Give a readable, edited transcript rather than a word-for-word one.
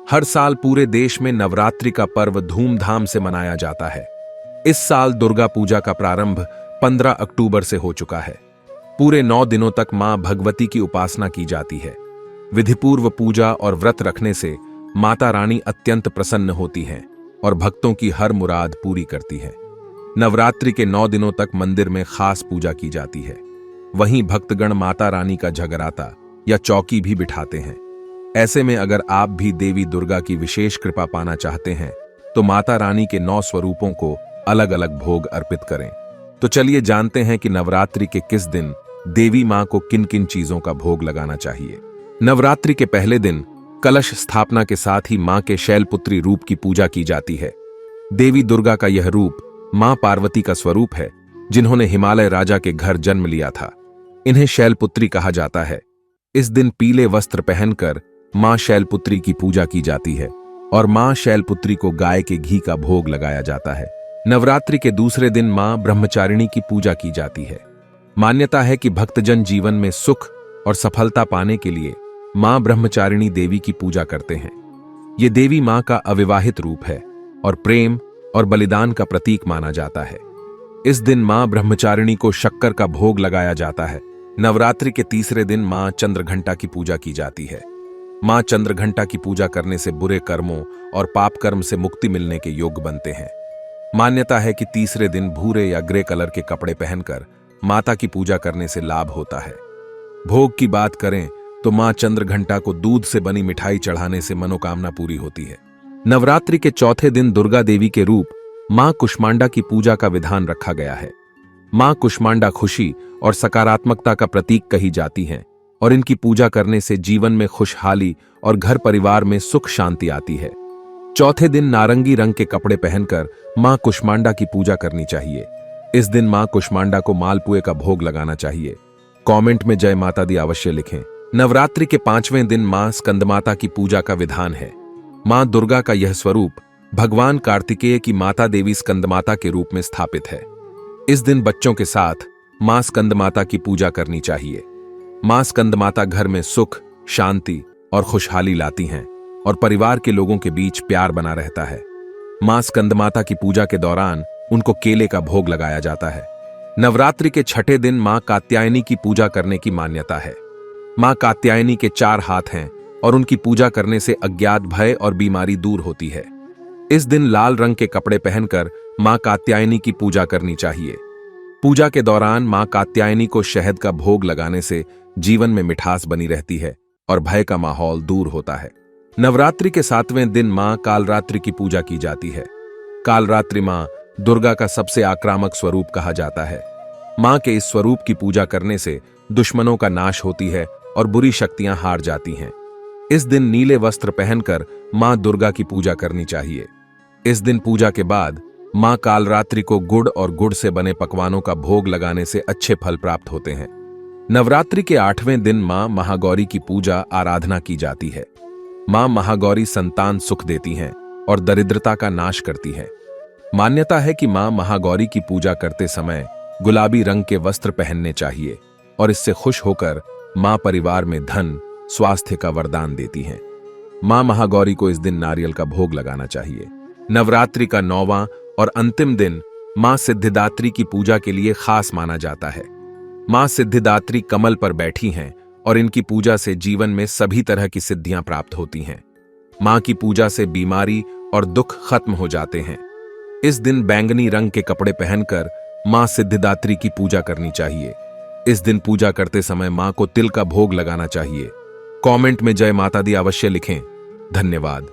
हर साल पूरे देश में नवरात्रि का पर्व धूमधाम से मनाया जाता है। इस साल दुर्गा पूजा का प्रारंभ 15 अक्टूबर से हो चुका है। पूरे 9 दिनों तक मां भगवती की उपासना की जाती है। विधिपूर्व पूजा और व्रत रखने से माता रानी अत्यंत प्रसन्न होती हैं और भक्तों की हर मुराद पूरी करती हैं। नवरात्रि के 9 दिनों तक मंदिर में खास पूजा की जाती है। वहीं भक्तगण माता रानी का जगराता या चौकी भी बिठाते हैं। ऐसे में अगर आप भी देवी दुर्गा की विशेष कृपा पाना चाहते हैं तो माता रानी के 9 स्वरूपों को अलग अलग भोग अर्पित करें। तो चलिए जानते हैं कि नवरात्रि के किस दिन देवी मां को किन किन चीजों का भोग लगाना चाहिए। नवरात्रि के पहले दिन कलश स्थापना के साथ ही मां के शैलपुत्री रूप की पूजा की जाती है। देवी दुर्गा का यह रूप मां पार्वती का स्वरूप है, जिन्होंने हिमालय राजा के घर जन्म लिया था। इन्हें शैलपुत्री कहा जाता है। इस दिन पीले वस्त्र पहनकर मां शैलपुत्री की पूजा की जाती है और मां शैलपुत्री को गाय के घी का भोग लगाया जाता है। नवरात्रि के दूसरे दिन मां ब्रह्मचारिणी की पूजा की जाती है। मान्यता है कि भक्तजन जीवन में सुख और सफलता पाने के लिए मां ब्रह्मचारिणी देवी की पूजा करते हैं। ये देवी मां का अविवाहित रूप है और प्रेम और बलिदान का प्रतीक माना जाता है। इस दिन मां ब्रह्मचारिणी को शक्कर का भोग लगाया जाता है। नवरात्रि के तीसरे दिन मां चंद्रघंटा की पूजा की जाती है। मां चंद्रघंटा की पूजा करने से बुरे कर्मों और पाप कर्म से मुक्ति मिलने के योग्य बनते हैं। मान्यता है कि तीसरे दिन भूरे या ग्रे कलर के कपड़े पहनकर माता की पूजा करने से लाभ होता है। भोग की बात करें तो मां चंद्रघंटा को दूध से बनी मिठाई चढ़ाने से मनोकामना पूरी होती है। नवरात्रि के चौथे दिन दुर्गा देवी के रूप मां कुष्मांडा की पूजा का विधान रखा गया है। मां कुष्मांडा खुशी और सकारात्मकता का प्रतीक कही जाती हैं और इनकी पूजा करने से जीवन में खुशहाली और घर परिवार में सुख शांति आती है। चौथे दिन नारंगी रंग के कपड़े पहनकर मां कुष्मांडा की पूजा करनी चाहिए। इस दिन मां कुष्मांडा को मालपुए का भोग लगाना चाहिए। कमेंट में जय माता दी अवश्य लिखें। नवरात्रि के 5वें दिन मां स्कंदमाता की पूजा का विधान है। मां दुर्गा का यह स्वरूप भगवान कार्तिकेय की माता देवी स्कंदमाता के रूप में स्थापित है। इस दिन बच्चों के साथ मां स्कंदमाता की पूजा करनी चाहिए। मां स्कंदमाता घर में सुख, शांति और खुशहाली लाती हैं और परिवार के लोगों के बीच प्यार बना रहता है। मां स्कंदमाता की पूजा के दौरान उनको केले का भोग लगाया जाता है। नवरात्रि के 6ठे दिन मां कात्यायनी की पूजा करने की मान्यता है। मां कात्यायनी के 4 हाथ हैं और उनकी पूजा करने से अज्ञात भय और बीमारी दूर होती है। इस दिन लाल रंग के कपड़े पहनकर मां कात्यायनी की पूजा करनी चाहिए। पूजा के दौरान मां कात्यायनी को शहद का भोग लगाने से जीवन में मिठास बनी रहती है और भय का माहौल दूर होता है। नवरात्रि के 7वें दिन मां कालरात्रि की पूजा की जाती है। कालरात्रि मां दुर्गा का सबसे आक्रामक स्वरूप कहा जाता है। मां के इस स्वरूप की पूजा करने से दुश्मनों का नाश होती है और बुरी शक्तियां हार जाती हैं। इस दिन नीले वस्त्र पहनकर मां दुर्गा की पूजा करनी चाहिए। इस दिन पूजा के बाद मां कालरात्रि को गुड़ और गुड़ से बने पकवानों का भोग लगाने से अच्छे फल प्राप्त होते हैं। नवरात्रि के 8वें दिन मां महागौरी की पूजा आराधना की जाती है। मां महागौरी संतान सुख देती हैं और दरिद्रता का नाश करती हैं। मान्यता है कि मां महागौरी की पूजा करते समय गुलाबी रंग के वस्त्र पहनने चाहिए और इससे खुश होकर मां परिवार में धन, स्वास्थ्य का वरदान देती हैं। मां महागौरी को इस दिन नारियल का भोग लगाना चाहिए। नवरात्रि का 9वां और अंतिम दिन मां सिद्धिदात्री की पूजा के लिए खास माना जाता है। मां सिद्धिदात्री कमल पर बैठी हैं और इनकी पूजा से जीवन में सभी तरह की सिद्धियां प्राप्त होती हैं। मां की पूजा से बीमारी और दुख खत्म हो जाते हैं। इस दिन बैंगनी रंग के कपड़े पहनकर मां सिद्धिदात्री की पूजा करनी चाहिए। इस दिन पूजा करते समय मां को तिल का भोग लगाना चाहिए। कमेंट में जय माता दी अवश्य लिखें। धन्यवाद।